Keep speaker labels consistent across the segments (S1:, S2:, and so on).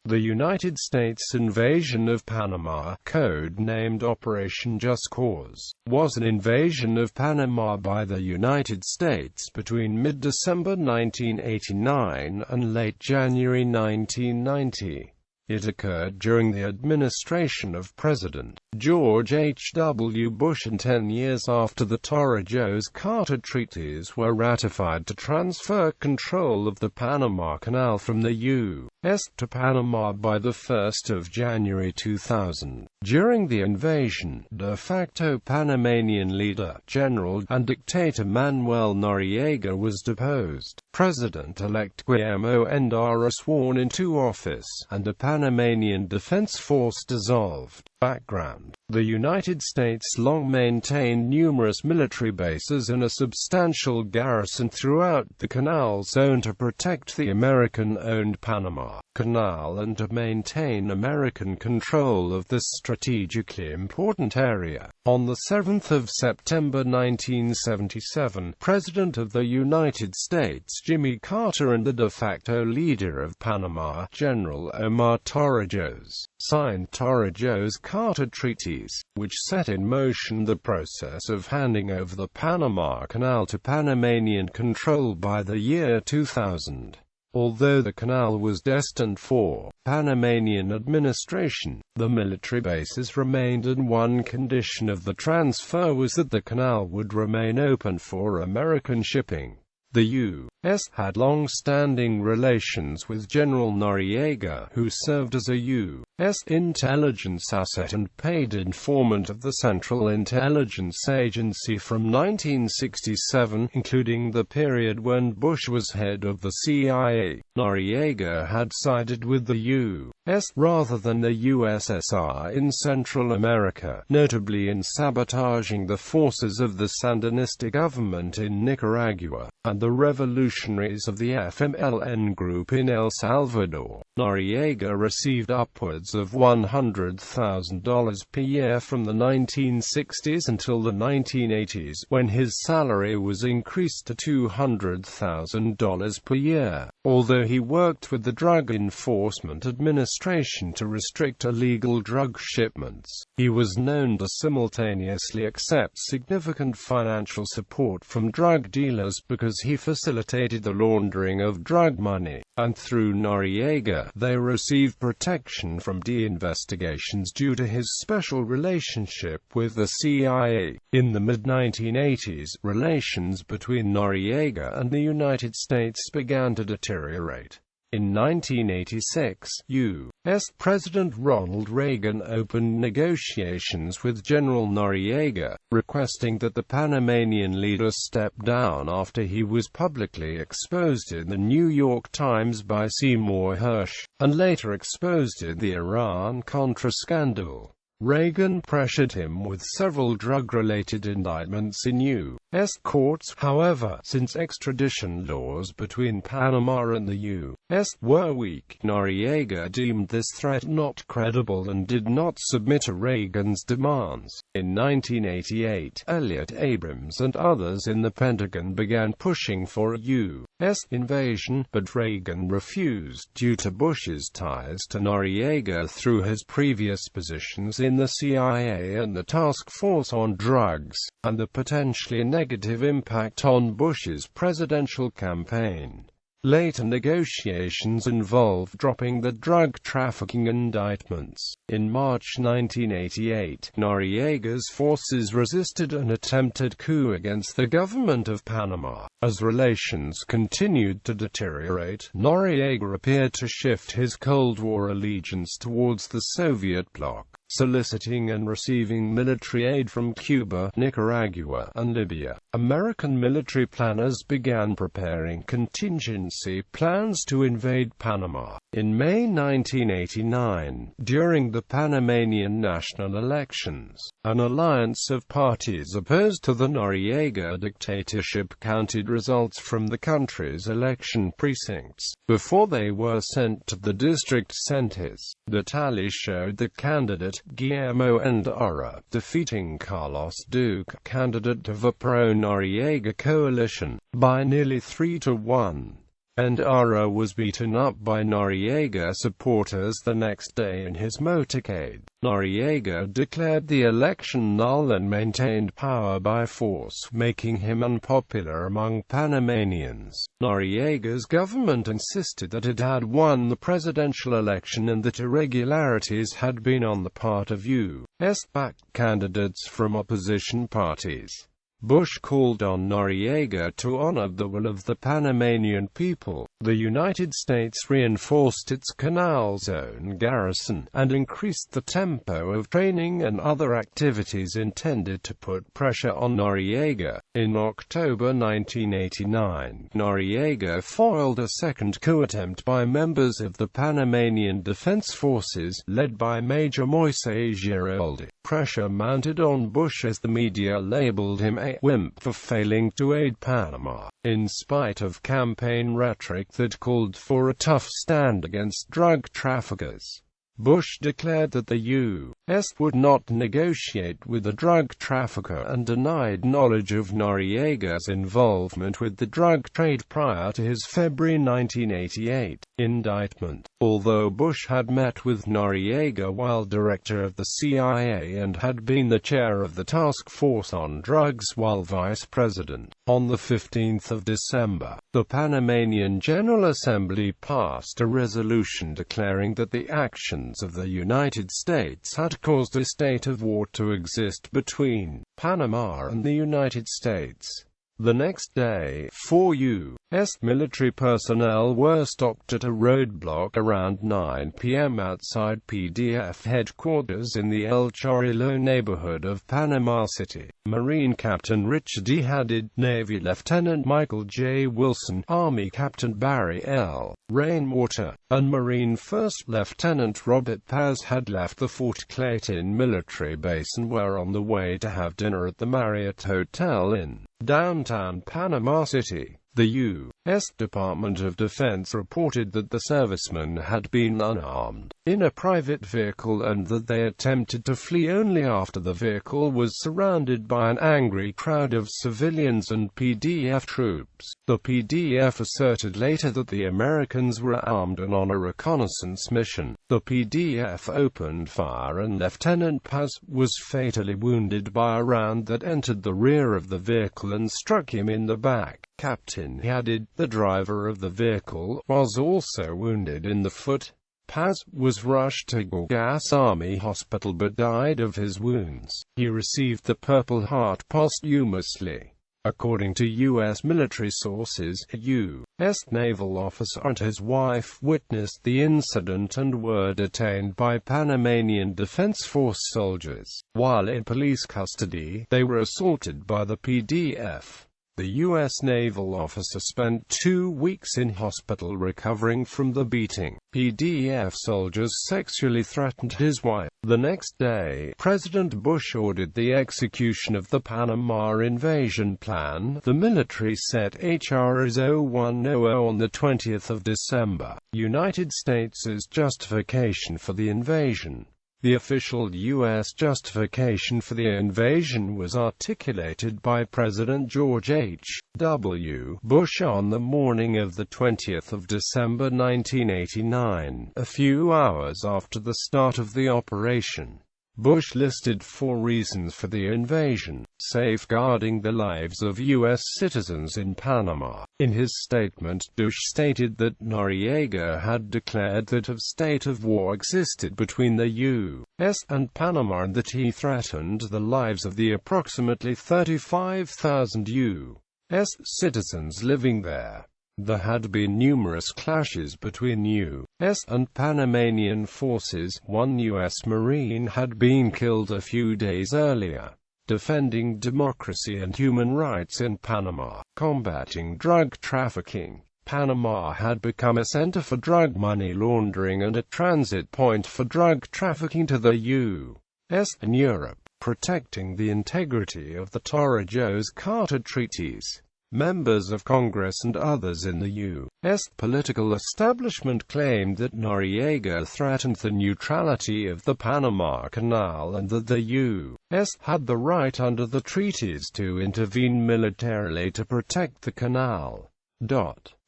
S1: The United States invasion of Panama, code-named Operation Just Cause, was an invasion of Panama by the United States between mid-December 1989 and late January 1990. It occurred during the administration of President George H.W.Bush and 10 years after the Torrijos Carter Treaties were ratified to transfer control of the Panama Canal from the U.S. to Panama by the 1st of January 2000. During the invasion, de facto Panamanian leader, General, and dictator Manuel Noriega was deposed. President-elect Guillermo Endara sworn into office, and a Panamanian Defense Force dissolved. Background: the United States long maintained numerous military bases and a substantial garrison throughout the Canal Zone to protect the American-owned Panama Canal and to maintain American control of this strategically important area. On the 7th of September 1977, President of the United States Jimmy Carter and the de facto leader of Panama, General Omar Torrijos, signed Torrijos-Carter Treaties, which set in motion the process of handing over the Panama Canal to Panamanian control by the year 2000. Although the canal was destined for Panamanian administration, the military bases remained, and one condition of the transfer was that the canal would remain open for American shipping. The U.S. had long-standing relations with General Noriega, who served as a U.S. intelligence asset and paid informant of the Central Intelligence Agency from 1967, including the period when Bush was head of the CIA. Noriega had sided with the U.S. rather than the USSR in Central America, notably in sabotaging the forces of the Sandinista government in Nicaragua, and the revolutionaries of the FMLN group in El Salvador. Noriega received upwards of $100,000 per year from the 1960s until the 1980s, when his salary was increased to $200,000 per year. Although he worked with the Drug Enforcement Administration to restrict illegal drug shipments, he was known to simultaneously accept significant financial support from drug dealers because he facilitated the laundering of drug money, and through Noriega, they received protection from de-investigations due to his special relationship with the CIA. In the mid-1980s, relations between Noriega and the United States began to deteriorate. In 1986, U.S. President Ronald Reagan opened negotiations with General Noriega, requesting that the Panamanian leader step down after he was publicly exposed in the New York Times by Seymour Hersh, and later exposed in the Iran-Contra scandal. Reagan pressured him with several drug-related indictments in U.S. courts. However, since extradition laws between Panama and the U.S. were weak, Noriega deemed this threat not credible and did not submit to Reagan's demands. In 1988, Elliott Abrams and others in the Pentagon began pushing for a U.S. invasion, but Reagan refused due to Bush's ties to Noriega through his previous positions in the CIA and the Task Force on Drugs, and the potentially negative impact on Bush's presidential campaign. Later negotiations involved dropping the drug trafficking indictments. In March 1988, Noriega's forces resisted an attempted coup against the government of Panama. As relations continued to deteriorate, Noriega appeared to shift his Cold War allegiance towards the Soviet bloc, soliciting and receiving military aid from Cuba, Nicaragua, and Libya. American military planners began preparing contingency plans to invade Panama. In May 1989, during the Panamanian national elections, an alliance of parties opposed to the Noriega dictatorship counted results from the country's election precincts, before they were sent to the district centers. The tally showed the candidate, Guillermo Endara, defeating Carlos Duque, candidate of a pro-Noriega coalition, by nearly 3-1. Endara was beaten up by Noriega supporters the next day in his motorcade. Noriega declared the election null and maintained power by force, making him unpopular among Panamanians. Noriega's government insisted that it had won the presidential election and that irregularities had been on the part of U.S.-backed candidates from opposition parties. Bush called on Noriega to honor the will of the Panamanian people. The United States reinforced its Canal Zone garrison, and increased the tempo of training and other activities intended to put pressure on Noriega. In October 1989, Noriega foiled a second coup attempt by members of the Panamanian Defense Forces, led by Major Moisés Giraldi. Pressure mounted on Bush as the media labeled him a wimp for failing to aid Panama. In spite of campaign rhetoric that called for a tough stand against drug traffickers, Bush declared that the U.S. would not negotiate with a drug trafficker and denied knowledge of Noriega's involvement with the drug trade prior to his February 1988 indictment. Although Bush had met with Noriega while director of the CIA and had been the chair of the Task Force on Drugs while vice president, on the 15th of December, the Panamanian General Assembly passed a resolution declaring that the actions of the United States had caused a state of war to exist between Panama and the United States. The next day, 4 U.S. military personnel were stopped at a roadblock around 9 p.m. outside PDF headquarters in the El Chorrillo neighborhood of Panama City. Marine Captain Richard E. Hadid, Navy Lieutenant Michael J. Wilson, Army Captain Barry L. Rainwater, and Marine First Lieutenant Robert Paz had left the Fort Clayton military base and were on the way to have dinner at the Marriott Hotel in downtown Panama City. The U.S. Department of Defense reported that the servicemen had been unarmed, in a private vehicle, and that they attempted to flee only after the vehicle was surrounded by an angry crowd of civilians and PDF troops. The PDF asserted later that the Americans were armed and on a reconnaissance mission. The PDF opened fire and Lieutenant Paz was fatally wounded by a round that entered the rear of the vehicle and struck him in the back. Captain Hadid, the driver of the vehicle, was also wounded in the foot. Paz was rushed to Gorgas Army Hospital but died of his wounds. He received the Purple Heart posthumously. According to U.S. military sources, a U.S. naval officer and his wife witnessed the incident and were detained by Panamanian Defense Force soldiers. While in police custody, they were assaulted by the PDF. The U.S. naval officer spent 2 weeks in hospital recovering from the beating. PDF soldiers sexually threatened his wife. The next day, President Bush ordered the execution of the Panama invasion plan. The military set H.R. 0100 on the 20th of December. United States' justification for the invasion. The official U.S. justification for the invasion was articulated by President George H.W. Bush on the morning of the 20th of December 1989, a few hours after the start of the operation. Bush listed 4 reasons for the invasion: safeguarding the lives of U.S. citizens in Panama. In his statement, Bush stated that Noriega had declared that a state of war existed between the U.S. and Panama and that he threatened the lives of the approximately 35,000 U.S. citizens living there. There had been numerous clashes between U.S. and Panamanian forces. 1 U.S. Marine had been killed a few days earlier, defending democracy and human rights in Panama. Combating drug trafficking. Panama had become a center for drug money laundering and a transit point for drug trafficking to the U.S. and Europe. Protecting the integrity of the Torrijos Carter Treaties. Members of Congress and others in the U.S. political establishment claimed that Noriega threatened the neutrality of the Panama Canal and that the U.S. had the right under the treaties to intervene militarily to protect the canal.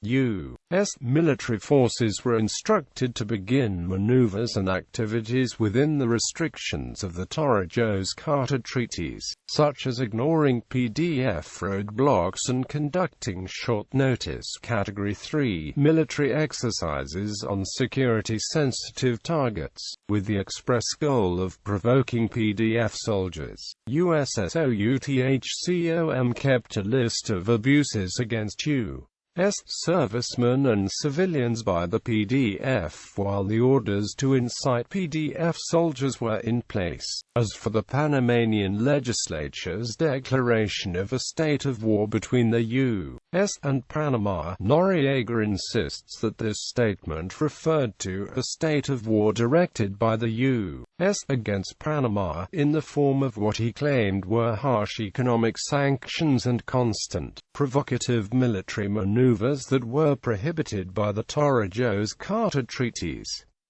S1: U.S. military forces were instructed to begin maneuvers and activities within the restrictions of the Torrijos Charter Treaties, such as ignoring PDF roadblocks and conducting short-notice Category 3 military exercises on security-sensitive targets, with the express goal of provoking PDF soldiers. USSOUTHCOM kept a list of abuses against U.S. servicemen and civilians by the PDF while the orders to incite PDF soldiers were in place. As for the Panamanian legislature's declaration of a state of war between the U.S. and Panama, Noriega insists that this statement referred to a state of war directed by the U.S. against Panama, in the form of what he claimed were harsh economic sanctions and constant, provocative military maneuvers that were prohibited by the Torrijos Charter Treaties.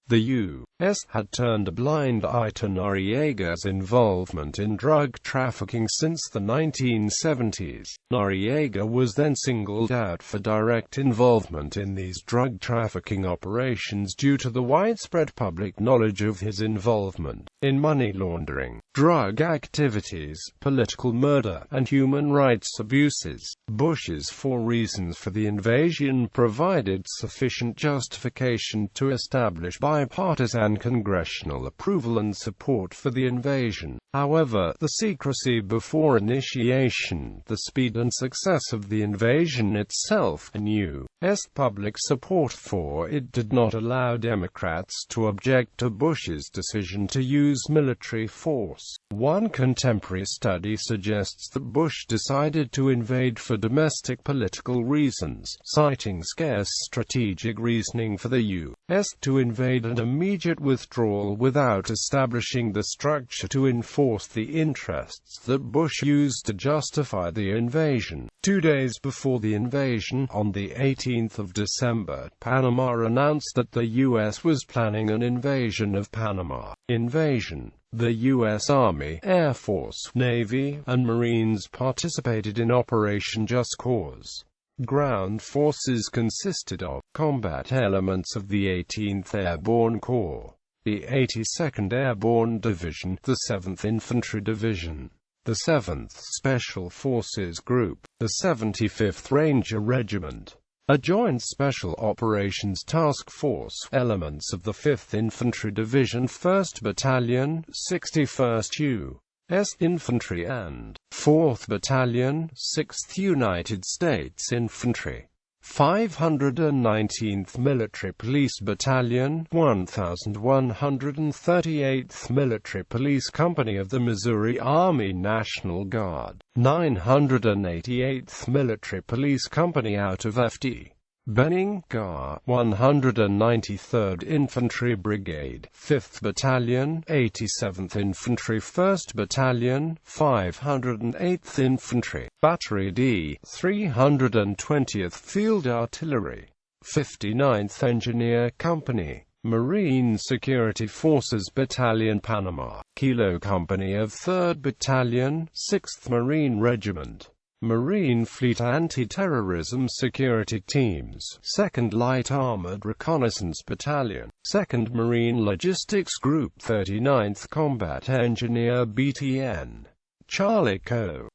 S1: The U.S. had turned a blind eye to Noriega's involvement in drug trafficking since the 1970s. Noriega was then singled out for direct involvement in these drug trafficking operations due to the widespread public knowledge of his involvement in money laundering, drug activities, political murder, and human rights abuses. Bush's 4 reasons for the invasion provided sufficient justification to establish bipartisan congressional approval and support for the invasion. However, the secrecy before initiation, the speed and success of the invasion itself, and U.S. public support for it did not allow Democrats to object to Bush's decision to use military force. One contemporary study suggests that Bush decided to invade for domestic political reasons, citing scarce strategic reasoning for the U.S. to invade and immediate withdrawal without establishing the structure to enforce the interests that Bush used to justify the invasion. 2 days before the invasion, on the 18th of December, Panama announced that the U.S. was planning an invasion of Panama. Invasion. The U.S. Army, Air Force, Navy, and Marines participated in Operation Just Cause. Ground forces consisted of combat elements of the 18th Airborne Corps, the 82nd Airborne Division, the 7th Infantry Division, the 7th Special Forces Group, the 75th Ranger Regiment, a Joint Special Operations Task Force, elements of the 5th Infantry Division, 1st Battalion, 61st U.S. Infantry and 4th Battalion, 6th United States Infantry, 519th Military Police Battalion, 1138th Military Police Company of the Missouri Army National Guard, 988th Military Police Company out of F.D. Benning, GAR, 193rd Infantry Brigade, 5th Battalion, 87th Infantry 1st Battalion, 508th Infantry, Battery D, 320th Field Artillery, 59th Engineer Company, Marine Security Forces Battalion Panama, Kilo Company of 3rd Battalion, 6th Marine Regiment, Marine Fleet Anti-Terrorism Security Teams, 2nd Light Armored Reconnaissance Battalion, 2nd Marine Logistics Group, 39th Combat Engineer BTN, Charlie Co.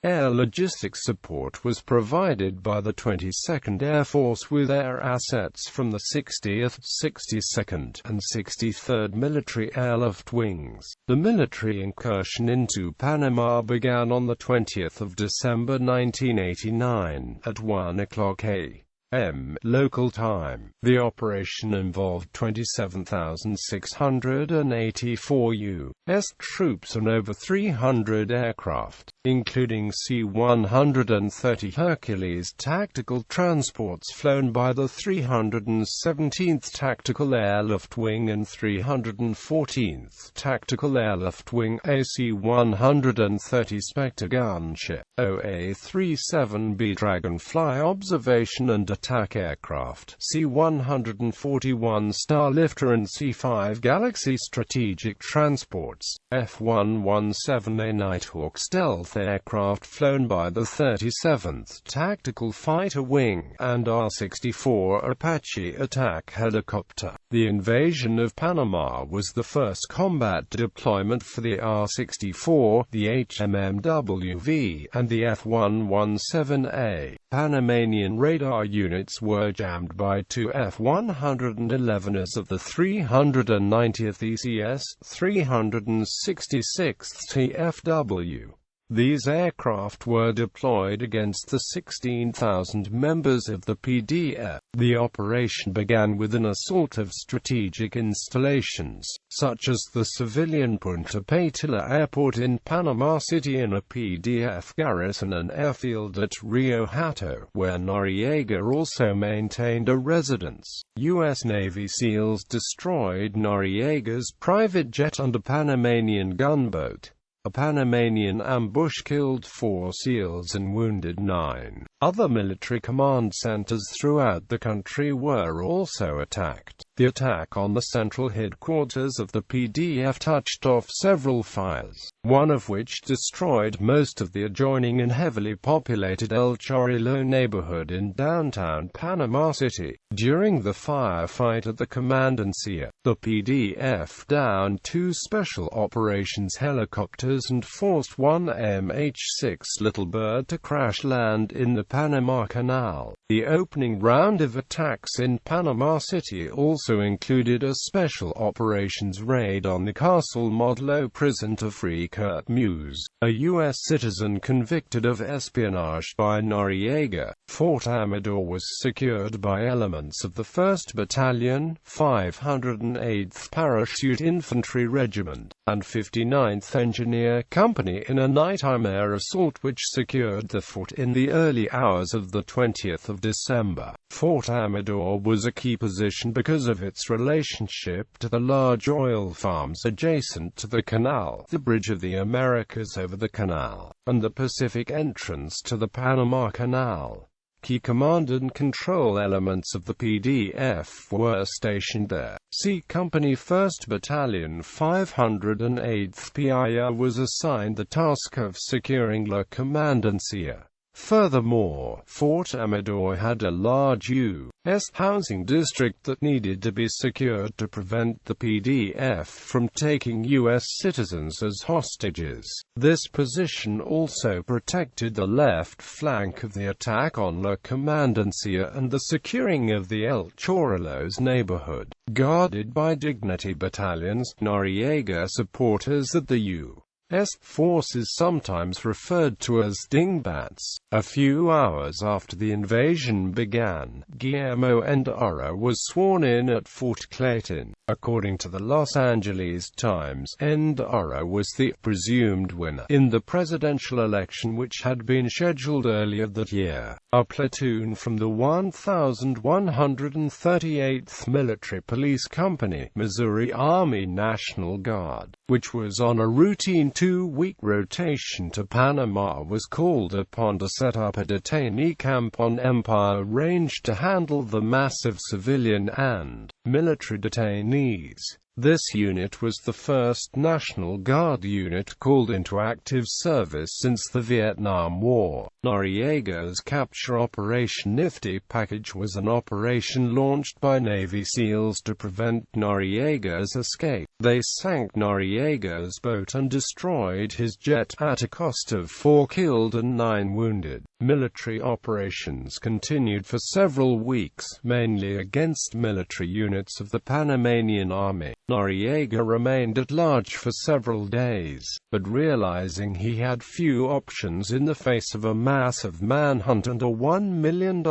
S1: Air logistics support was provided by the 22nd Air Force with air assets from the 60th, 62nd, and 63rd Military Airlift Wings. The military incursion into Panama began on the 20th of December 1989, at 1:00 a.m. local time. The operation involved 27,684 U.S. troops and over 300 aircraft, including C-130 Hercules tactical transports flown by the 317th Tactical Airlift Wing and 314th Tactical Airlift Wing, AC-130 Spectre gunship, OA-37B Dragonfly observation and attack aircraft, C-141 Starlifter and C-5 Galaxy strategic transports, F-117A Nighthawk stealth aircraft flown by the 37th Tactical Fighter Wing, and R-64 Apache attack helicopter. The invasion of Panama was the first combat deployment for the R-64, the HMMWV, and the F-117A. Panamanian radar units were jammed by two F-111s of the 390th ECS, 366th TFW. These aircraft were deployed against the 16,000 members of the PDF. The operation began with an assault of strategic installations, such as the civilian Punta Paitilla Airport in Panama City and a PDF garrison and airfield at Rio Hato, where Noriega also maintained a residence. U.S. Navy SEALs destroyed Noriega's private jet and a Panamanian gunboat. A Panamanian ambush killed 4 SEALs and wounded 9. Other military command centers throughout the country were also attacked. The attack on the central headquarters of the PDF touched off several fires, one of which destroyed most of the adjoining and heavily populated El Chorrillo neighborhood in downtown Panama City. During the firefight at the commandancia, the PDF downed 2 Special Operations helicopters and forced one MH-6 Little Bird to crash land in the Panama Canal. The opening round of attacks in Panama City also included a special operations raid on the Cárcel Modelo prison to free Kurt Muse, a U.S. citizen convicted of espionage by Noriega. Fort Amador was secured by elements of the 1st Battalion, 508th Parachute Infantry Regiment, and 59th Engineer Company in a nighttime air assault which secured the fort in the early hours of the 20th of December. Fort Amador was a key position because of its relationship to the large oil farms adjacent to the canal, the Bridge of the Americas over the canal, and the Pacific entrance to the Panama Canal. Key command and control elements of the PDF were stationed there. C Company 1st Battalion 508th PIA was assigned the task of securing La Comandancia. Furthermore, Fort Amador had a large U.S. housing district that needed to be secured to prevent the PDF from taking U.S. citizens as hostages. This position also protected the left flank of the attack on La Comandancia and the securing of the El Chorrillos neighborhood. Guarded by Dignity battalions, Noriega supporters at the U.S. forces sometimes referred to as dingbats. A few hours after the invasion began, Guillermo Endara was sworn in at Fort Clayton. According to the Los Angeles Times, Endara was the presumed winner in the presidential election which had been scheduled earlier that year. A platoon from the 1138th Military Police Company, Missouri Army National Guard, which was on a routine 2-week rotation to Panama, was called upon to set up a detainee camp on Empire Range to handle the massive civilian and military detainees. This unit was the first National Guard unit called into active service since the Vietnam War. Noriega's capture Operation Nifty Package was an operation launched by Navy SEALs to prevent Noriega's escape. They sank Noriega's boat and destroyed his jet at a cost of 4 killed and 9 wounded. Military operations continued for several weeks, mainly against military units of the Panamanian Army. Noriega remained at large for several days, but realizing he had few options in the face of a massive manhunt and a $1 million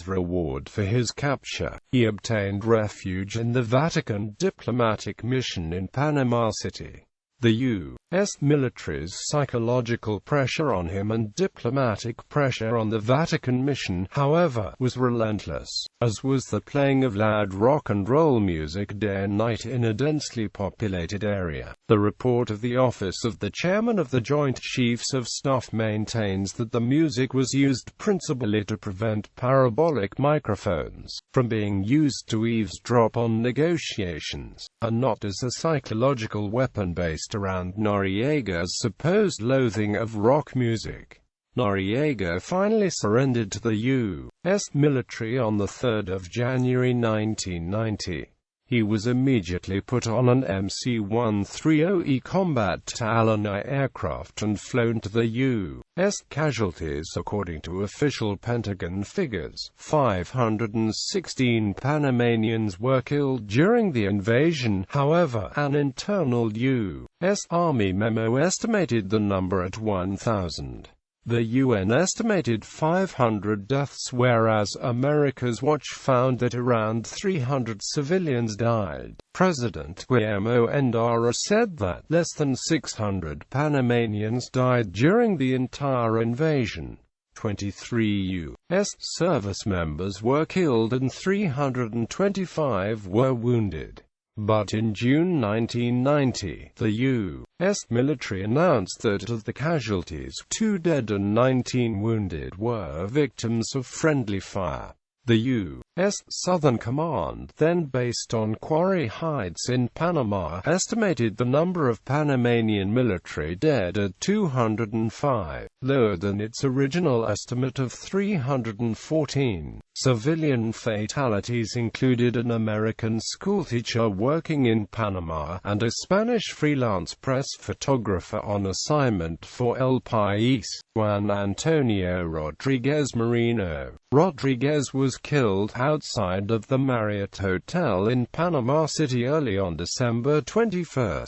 S1: reward for his capture, he obtained refuge in the Vatican diplomatic mission in Panama City. The U.S. military's psychological pressure on him and diplomatic pressure on the Vatican mission, however, was relentless, as was the playing of loud rock and roll music day and night in a densely populated area. The report of the Office of the Chairman of the Joint Chiefs of Staff maintains that the music was used principally to prevent parabolic microphones from being used to eavesdrop on negotiations, and not as a psychological weapon based around Noriega's supposed loathing of rock music. Noriega finally surrendered to the U.S. military on 3 January 1990. He was immediately put on an MC-130E combat Talon aircraft and flown to the U.S. Casualties. According to official Pentagon figures, 516 Panamanians were killed during the invasion. However, an internal U.S. Army memo estimated the number at 1,000. The UN estimated 500 deaths, whereas America's Watch found that around 300 civilians died. President Guillermo Endara said that less than 600 Panamanians died during the entire invasion. 23 U.S. service members were killed and 325 were wounded. But in June 1990, the U.S. military announced that of the casualties, 2 dead and 19 wounded were victims of friendly fire. The U.S. Southern Command, then based on Quarry Heights in Panama, estimated the number of Panamanian military dead at 205, lower than its original estimate of 314. Civilian fatalities included an American schoolteacher working in Panama, and a Spanish freelance press photographer on assignment for El País, Juan Antonio Rodriguez Moreno. Rodriguez was killed outside of the Marriott Hotel in Panama City early on December 21.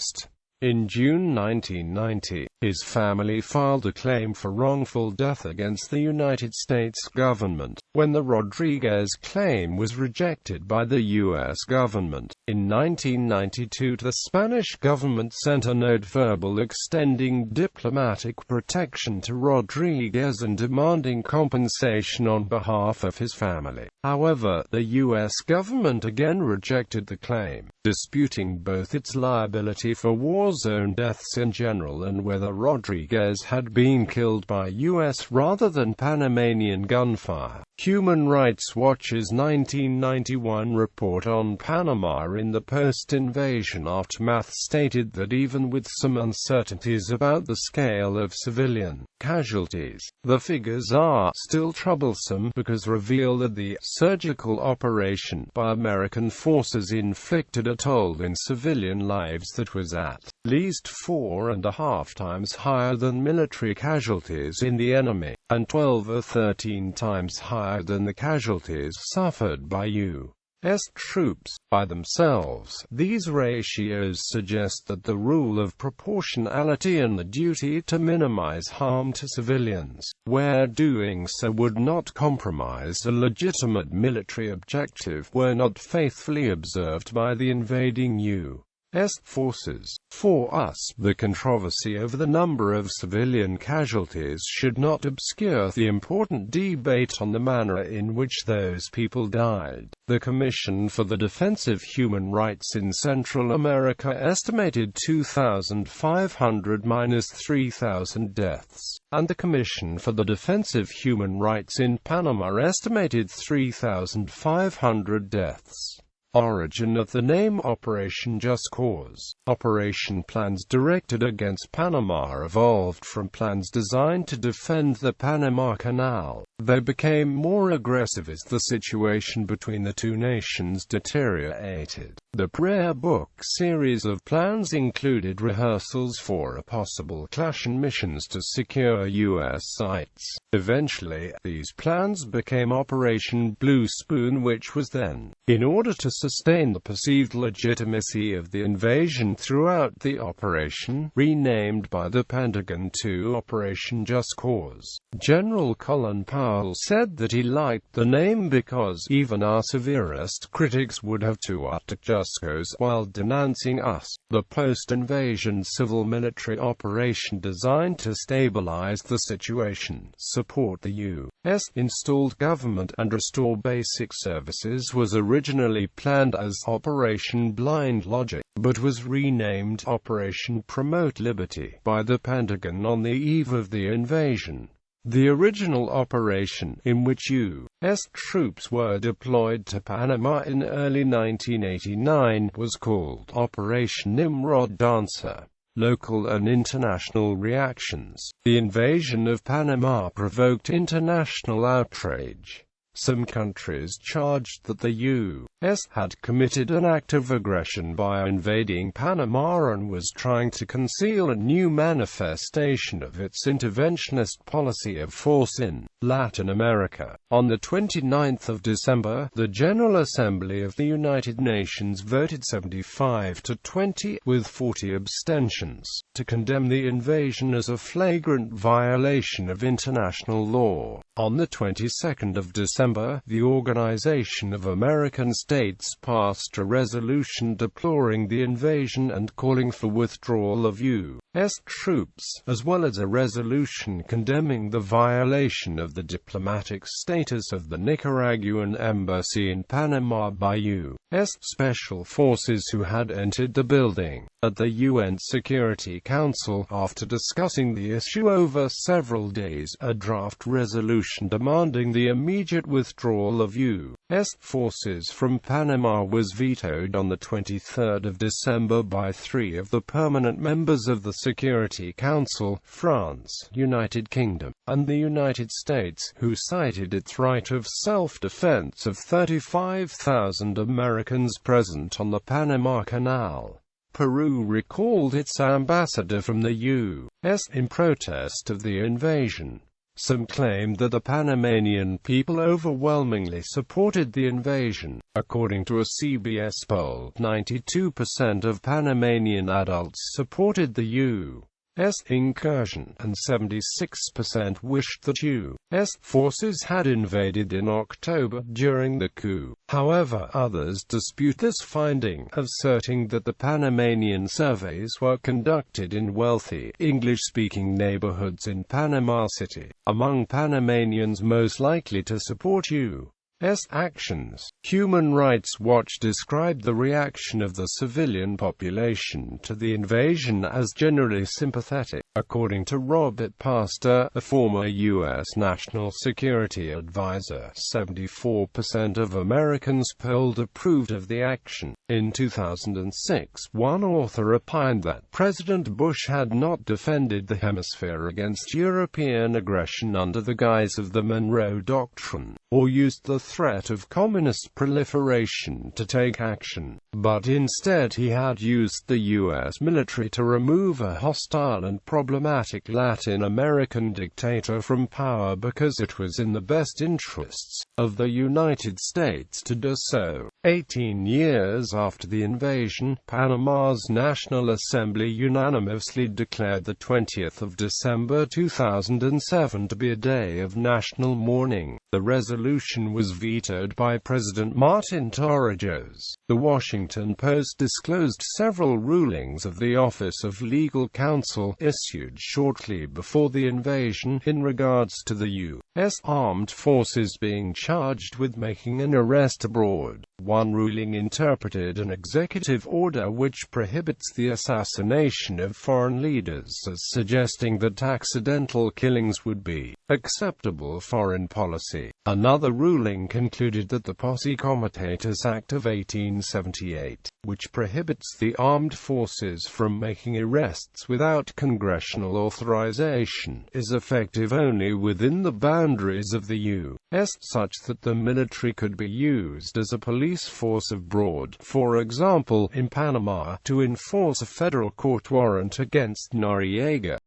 S1: In June 1990, his family filed a claim for wrongful death against the United States government, when the Rodriguez claim was rejected by the U.S. government. In 1992, the Spanish government sent a note verbal extending diplomatic protection to Rodriguez and demanding compensation on behalf of his family. However, the U.S. government again rejected the claim, disputing both its liability for war zone deaths in general and whether Rodriguez had been killed by U.S. rather than Panamanian gunfire. Human Rights Watch's 1991 report on Panama in the post-invasion aftermath stated that even with some uncertainties about the scale of civilian casualties, the figures are still troublesome because reveal that the surgical operation by American forces inflicted a toll in civilian lives that was at least 4.5 times higher than military casualties in the enemy, and 12 or 13 times higher than the casualties suffered by U.S. troops. By themselves, these ratios suggest that the rule of proportionality and the duty to minimize harm to civilians, where doing so would not compromise a legitimate military objective, were not faithfully observed by the invading U.S. forces. For us, the controversy over the number of civilian casualties should not obscure the important debate on the manner in which those people died. The Commission for the Defense of Human Rights in Central America estimated 2,500–3,000 deaths, and the Commission for the Defense of Human Rights in Panama estimated 3,500 deaths. Origin of the name Operation Just Cause. Operation plans directed against Panama evolved from plans designed to defend the Panama Canal. They became more aggressive as the situation between the two nations deteriorated. The prayer book series of plans included rehearsals for a possible clash and missions to secure U.S. sites. Eventually, these plans became Operation Blue Spoon, which was then, in order to sustain the perceived legitimacy of the invasion throughout the operation, renamed by the Pentagon to Operation Just Cause. General Colin Powell said that he liked the name because even our severest critics would have to utter Just Cause while denouncing us. The post-invasion civil military operation designed to stabilize the situation, support the U.S. installed government, and restore basic services was originally planned as Operation Blind Logic, but was renamed Operation Promote Liberty by the Pentagon on the eve of the invasion. The original operation, in which U.S. troops were deployed to Panama in early 1989, was called Operation Nimrod Dancer. Local and international reactions. The invasion of Panama provoked international outrage. Some countries charged that the U.S. had committed an act of aggression by invading Panama and was trying to conceal a new manifestation of its interventionist policy of force in Latin America. On the 29th of December, the General Assembly of the United Nations voted 75-20, with 40 abstentions, to condemn the invasion as a flagrant violation of international law. On the 22nd of December, the Organization of American States passed a resolution deploring the invasion and calling for withdrawal of U.S. troops, as well as a resolution condemning the violation of the diplomatic status of the Nicaraguan embassy in Panama by U.S. special forces who had entered the building. At the UN Security Council, after discussing the issue over several days, a draft resolution demanding the immediate withdrawal of U.S. forces from Panama was vetoed on the 23rd of December by 3 of the permanent members of the Security Council, France, United Kingdom, and the United States, who cited its right of self-defense of 35,000 Americans present on the Panama Canal. Peru recalled its ambassador from the U.S. in protest of the invasion. Some claimed that the Panamanian people overwhelmingly supported the invasion. According to a CBS poll, 92% of Panamanian adults supported the U.S. incursion, and 76% wished that U.S. forces had invaded in October during the coup. However, others dispute this finding, asserting that the Panamanian surveys were conducted in wealthy, English-speaking neighborhoods in Panama City. Among Panamanians most likely to support U.S. actions, Human Rights Watch described the reaction of the civilian population to the invasion as generally sympathetic. According to Robert Pastor, a former U.S. National Security Advisor, 74% of Americans polled approved of the action. In 2006, one author opined that President Bush had not defended the hemisphere against European aggression under the guise of the Monroe Doctrine, or used the threat of communist proliferation to take action, but instead he had used the U.S. military to remove a hostile and problematic Latin American dictator from power because it was in the best interests of the United States to do so. 18 years after the invasion, Panama's National Assembly unanimously declared the 20th of December 2007 to be a day of national mourning. The resolution was vetoed by President Martin Torrijos. The Washington Post disclosed several rulings of the Office of Legal Counsel, issued shortly before the invasion, in regards to the U.S. armed forces being charged with making an arrest abroad. One ruling interpreted an executive order which prohibits the assassination of foreign leaders as suggesting that accidental killings would be acceptable foreign policy. Another ruling concluded that the Posse Comitatus Act of 1878, which prohibits the armed forces from making arrests without congressional authorization, is effective only within the boundaries of the U.S., such that the military could be used as a police force abroad, for example, in Panama, to enforce a federal court warrant against Noriega.